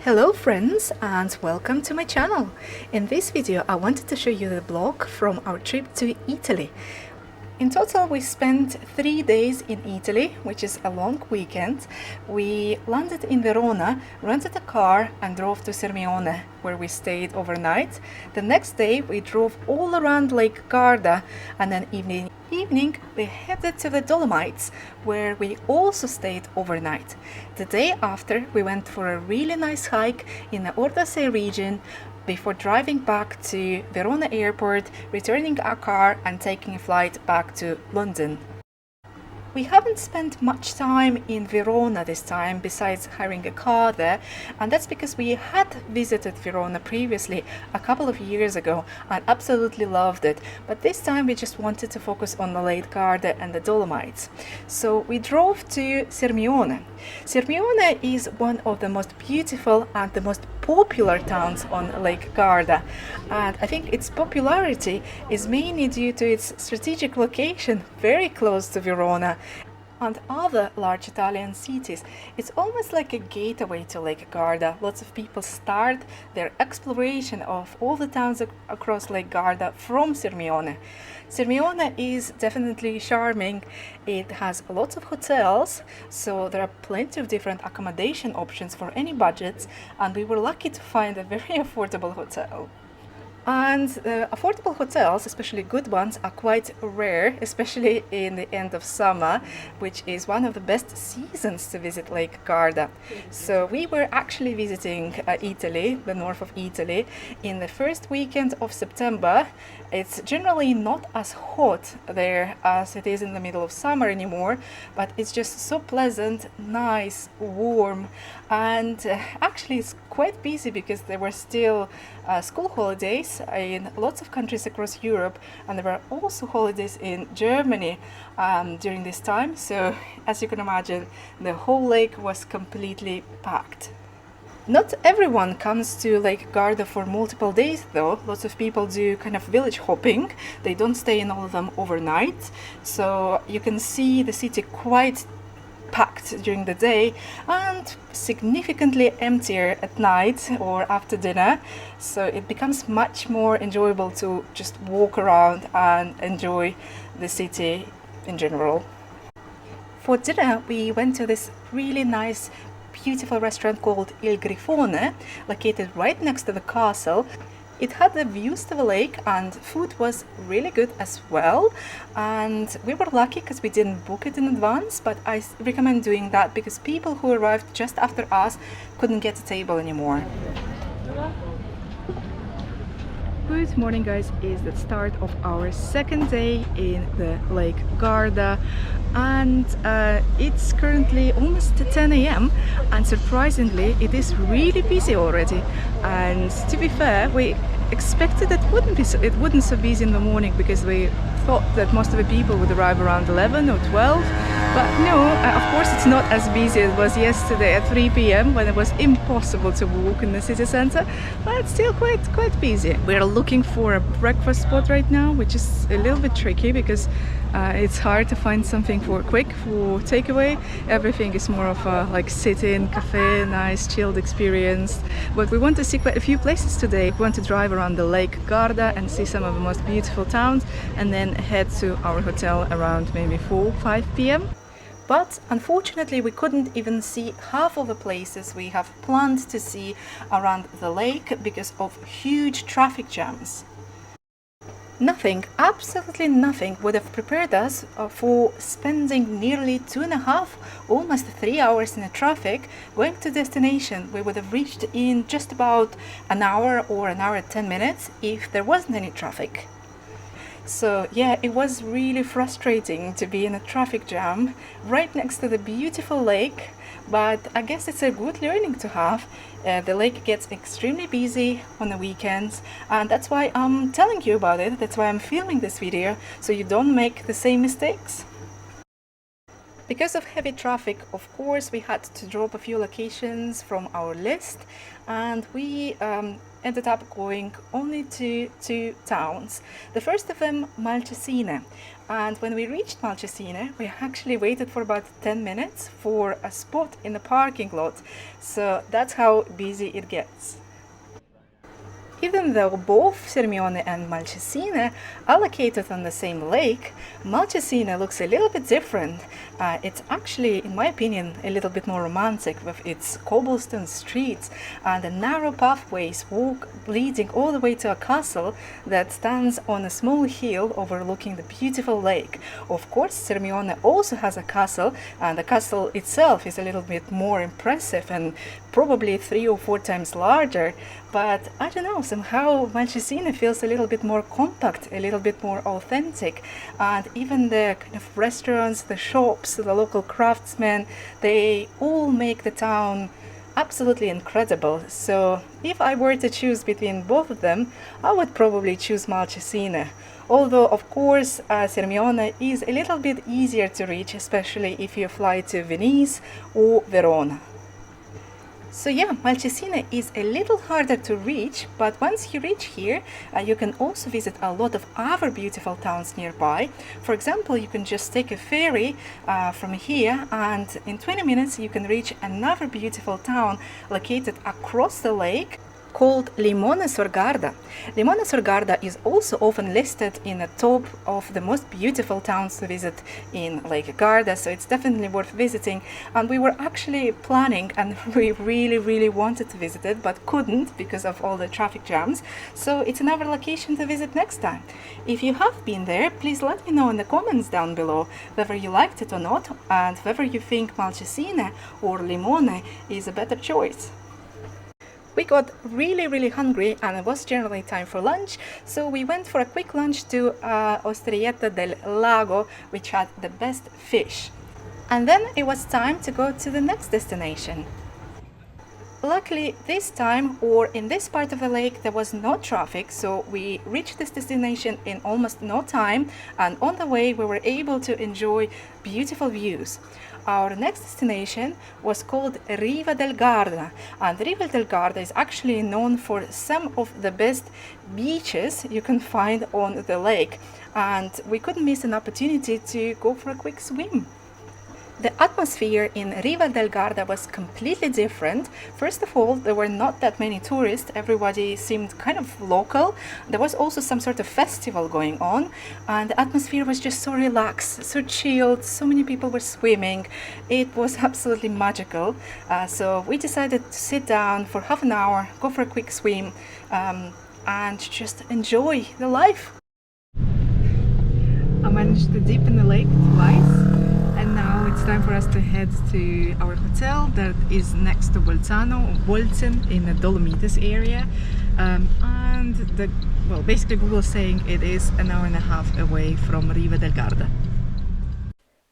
Hello friends and welcome to my channel. In this video I wanted to show you the vlog from our trip to Italy. In total we spent 3 days in Italy, which is a long weekend. We landed in Verona, rented a car and drove to Sirmione, where we stayed overnight. The next day we drove all around Lake Garda, and then evening we headed to the Dolomites, where we also stayed overnight. The day after we went for a really nice hike in the Ortisei region before driving back to Verona airport, returning our car and taking a flight back to London. We haven't spent much time in Verona this time besides hiring a car there, and that's because we had visited Verona previously a couple of years ago and absolutely loved it, but this time we just wanted to focus on the Lake Garda and the Dolomites. So we drove to Sirmione. Sirmione is one of the most beautiful and the most popular towns on Lake Garda, and I think its popularity is mainly due to its strategic location very close to Verona and other large Italian cities. It's almost like a gateway to Lake Garda. Lots of people start their exploration of all the towns across Lake Garda from Sirmione. Sirmione is definitely charming. It has lots of hotels, so there are plenty of different accommodation options for any budgets, and we were lucky to find a very affordable hotel. And affordable hotels, especially good ones, are quite rare, especially in the end of summer, which is one of the best seasons to visit Lake Garda. So we were actually visiting Italy, the north of Italy, in the first weekend of September. It's generally not as hot there as it is in the middle of summer anymore, but it's just so pleasant, nice, warm, and actually it's quite busy because there were still school holidays in lots of countries across Europe, and there were also holidays in Germany during this time. So as you can imagine, the whole lake was completely packed. Not everyone comes to Lake Garda for multiple days though. Lots of people do kind of village hopping. They don't stay in all of them overnight. So you can see the city quite packed during the day and significantly emptier at night or after dinner. So it becomes much more enjoyable to just walk around and enjoy the city in general. For dinner we went to this really nice beautiful restaurant called Il Grifone, located right next to the castle. It had the views to the lake and food was really good as well, and we were lucky because we didn't book it in advance, but I recommend doing that because people who arrived just after us couldn't get a table anymore. Good morning guys, is the start of our second day in the Lake Garda, and it's currently almost 10 a.m. and surprisingly it is really busy already. And to be fair, we expected it wouldn't so busy in the morning because we thought that most of the people would arrive around 11 or 12, but no, of course it's not as busy as it was yesterday at 3 p.m. when it was impossible to walk in the city center, but it's still quite busy. We're looking for a breakfast spot right now, which is a little bit tricky because it's hard to find something for takeaway. Everything is more of a like sit-in cafe, nice chilled experience. But we want to see quite a few places today. We want to drive around the Lake Garda and see some of the most beautiful towns, and then head to our hotel around maybe 4-5 p.m. But unfortunately we couldn't even see half of the places we have planned to see around the lake because of huge traffic jams. Nothing, absolutely nothing would have prepared us for spending nearly 2.5, almost 3 hours in the traffic going to destination. We would have reached in just about an hour or an hour and 10 minutes if there wasn't any traffic. So yeah, it was really frustrating to be in a traffic jam right next to the beautiful lake, but I guess it's a good learning to have. The lake gets extremely busy on the weekends, and that's why I'm telling you about it. That's why I'm filming this video, so you don't make the same mistakes. Because of heavy traffic, of course, we had to drop a few locations from our list, and we ended up going only to two towns. The first of them, Malcesine. And when we reached Malcesine, we actually waited for about 10 minutes for a spot in the parking lot. So that's how busy it gets. Even though both Sirmione and Malcesine are located on the same lake, Malcesine looks a little bit different. It's actually, in my opinion, a little bit more romantic with its cobblestone streets and the narrow pathways leading all the way to a castle that stands on a small hill overlooking the beautiful lake. Of course, Sirmione also has a castle, and the castle itself is a little bit more impressive and probably 3 or 4 times larger. But I don't know, somehow Malcesine feels a little bit more compact, a little bit more authentic. And even the kind of restaurants, the shops, the local craftsmen, they all make the town absolutely incredible. So if I were to choose between both of them, I would probably choose Malcesine. Although, of course, Sirmione is a little bit easier to reach, especially if you fly to Venice or Verona. So yeah, Malcesine is a little harder to reach, but once you reach here, you can also visit a lot of other beautiful towns nearby. For example, you can just take a ferry from here, and in 20 minutes you can reach another beautiful town located across the lake, called Limone sul Garda. Limone sul Garda is also often listed in the top of the most beautiful towns to visit in Lake Garda, so it's definitely worth visiting. And we were actually planning, and we really wanted to visit it, but couldn't because of all the traffic jams. So it's another location to visit next time. If you have been there, please let me know in the comments down below whether you liked it or not, and whether you think Malcesine or Limone is a better choice. We got really hungry, and it was generally time for lunch, so we went for a quick lunch to Osteria del Lago, which had the best fish. And then it was time to go to the next destination. Luckily, this time, or in this part of the lake, there was no traffic, so we reached this destination in almost no time, and on the way we were able to enjoy beautiful views. Our next destination was called Riva del Garda, and Riva del Garda is actually known for some of the best beaches you can find on the lake, and we couldn't miss an opportunity to go for a quick swim. The atmosphere in Riva del Garda was completely different. First of all, there were not that many tourists. Everybody seemed kind of local. There was also some sort of festival going on, and the atmosphere was just so relaxed, so chilled. So many people were swimming. It was absolutely magical. So we decided to sit down for half an hour, go for a quick swim, and just enjoy the life. I managed to dip in the lake twice. And now it's time for us to head to our hotel that is next to Bolzano in the Dolomites area. Basically Google is saying it is an hour and a half away from Riva del Garda.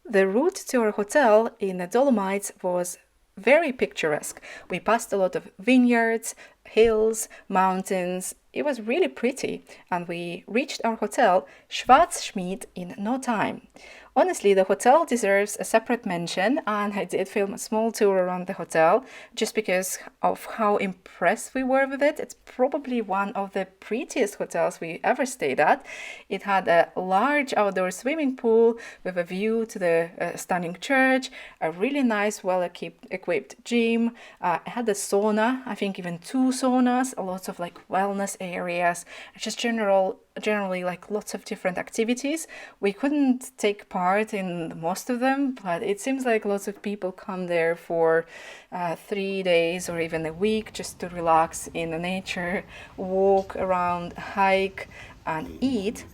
The route to our hotel in the Dolomites was very picturesque. We passed a lot of vineyards, hills, mountains. It was really pretty, and we reached our hotel, Schwarzschmied, in no time. Honestly, the hotel deserves a separate mention, and I did film a small tour around the hotel just because of how impressed we were with it. It's probably one of the prettiest hotels we ever stayed at. It had a large outdoor swimming pool with a view to the stunning church, a really nice, well-equipped gym. It had a sauna, I think even 2 saunas, lots of like wellness areas, just generally like lots of different activities. We couldn't take part in most of them, but it seems like lots of people come there for 3 days or even a week just to relax in the nature, walk around, hike and eat.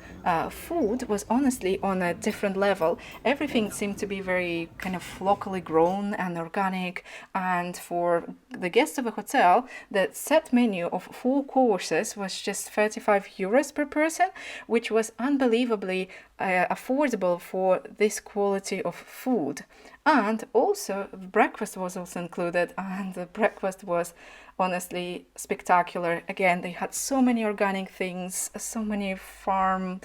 Food was honestly on a different level. Everything seemed to be very kind of locally grown and organic, and for the guests of a hotel, the set menu of 4 courses was just 35 euros per person, which was unbelievably affordable for this quality of food. And also breakfast was also included, and the breakfast was honestly spectacular. Again, they had so many organic things, so many farm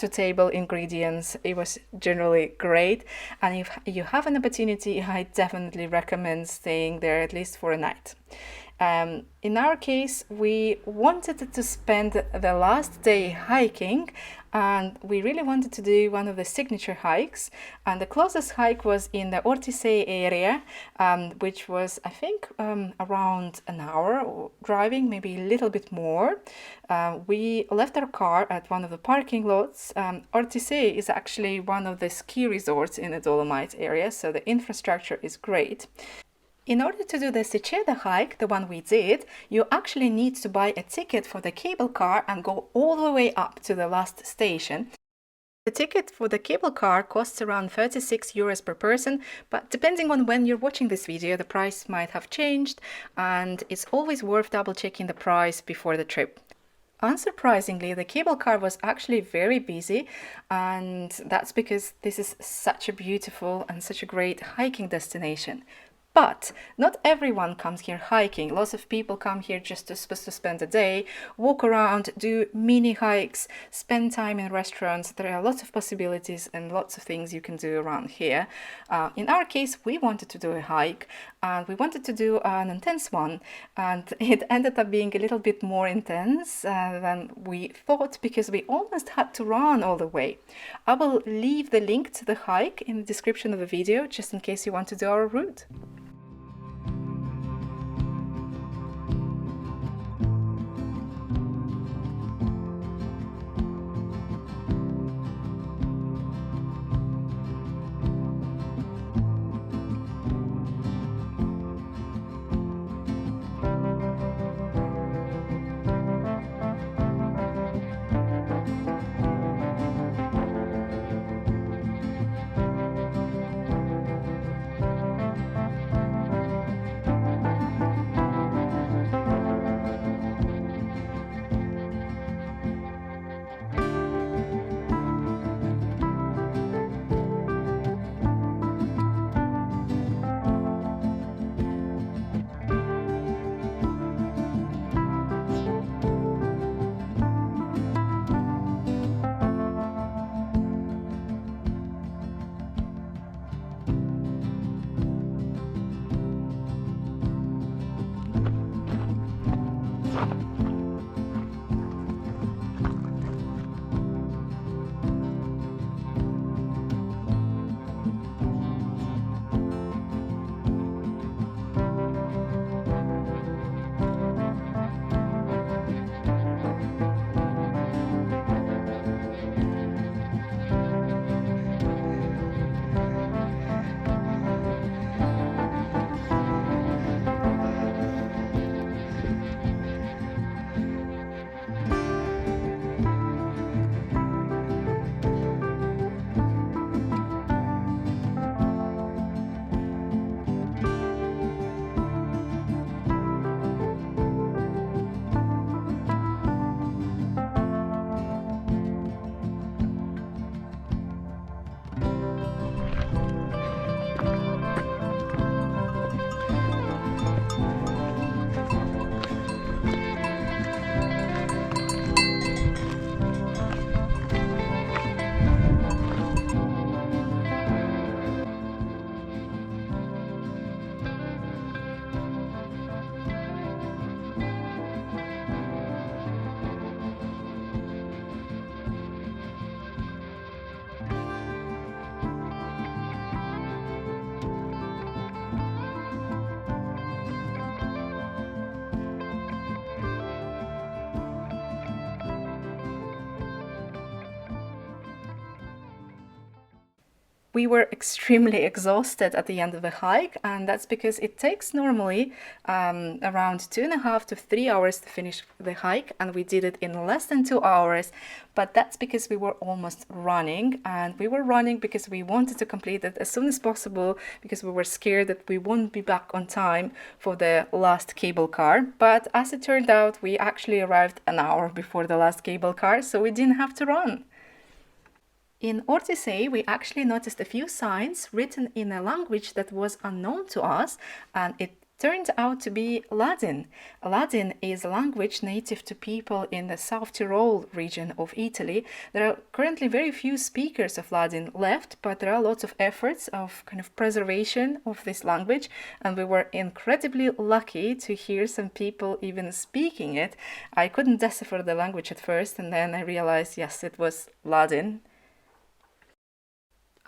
to table ingredients. It was generally great, and if you have an opportunity, I definitely recommend staying there at least for a night. In our case, we wanted to spend the last day hiking, and we really wanted to do one of the signature hikes. And the closest hike was in the Ortisei area, which was, I think, around an hour driving, maybe a little bit more. We left our car at one of the parking lots. Ortisei is actually one of the ski resorts in the Dolomites area, so the infrastructure is great. In order to do the Sirmione hike, the one we did, you actually need to buy a ticket for the cable car and go all the way up to the last station. The ticket for the cable car costs around 36 euros per person, but depending on when you're watching this video, the price might have changed, and it's always worth double checking the price before the trip. Unsurprisingly, the cable car was actually very busy, and that's because this is such a beautiful and such a great hiking destination. But not everyone comes here hiking. Lots of people come here just supposed to spend a day, walk around, do mini hikes, spend time in restaurants. There are lots of possibilities and lots of things you can do around here. In our case, we wanted to do a hike, and we wanted to do an intense one, and it ended up being a little bit more intense than we thought, because we almost had to run all the way. I will leave the link to the hike in the description of the video, just in case you want to do our route. We were extremely exhausted at the end of the hike, and that's because it takes normally around 2.5 to 3 hours to finish the hike, and we did it in less than 2 hours. But that's because we were almost running, and we were running because we wanted to complete it as soon as possible, because we were scared that we wouldn't be back on time for the last cable car. But as it turned out, we actually arrived an hour before the last cable car, so we didn't have to run. In Ortisei, we actually noticed a few signs written in a language that was unknown to us, and it turned out to be Ladin. Ladin is a language native to people in the South Tyrol region of Italy. There are currently very few speakers of Ladin left, but there are lots of efforts of kind of preservation of this language, and we were incredibly lucky to hear some people even speaking it. I couldn't decipher the language at first, and then I realized, yes, it was Ladin.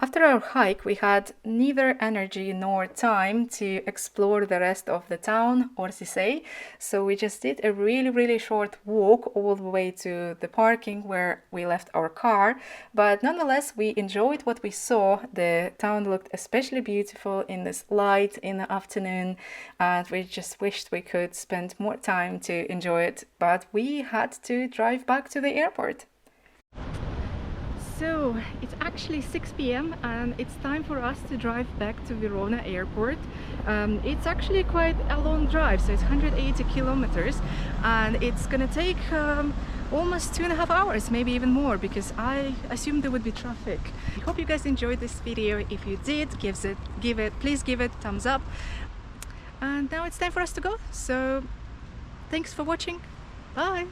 After our hike, we had neither energy nor time to explore the rest of the town, Ortisei, so we just did a really short walk all the way to the parking where we left our car, but nonetheless we enjoyed what we saw. The town looked especially beautiful in this light in the afternoon, and we just wished we could spend more time to enjoy it, but we had to drive back to the airport. So it's actually 6 p.m. and it's time for us to drive back to Verona airport. It's actually quite a long drive, so it's 180 kilometers, and it's gonna take almost 2.5 hours, maybe even more, because I assumed there would be traffic. I hope you guys enjoyed this video. If you did, please give it a thumbs up. And now it's time for us to go, so thanks for watching. Bye.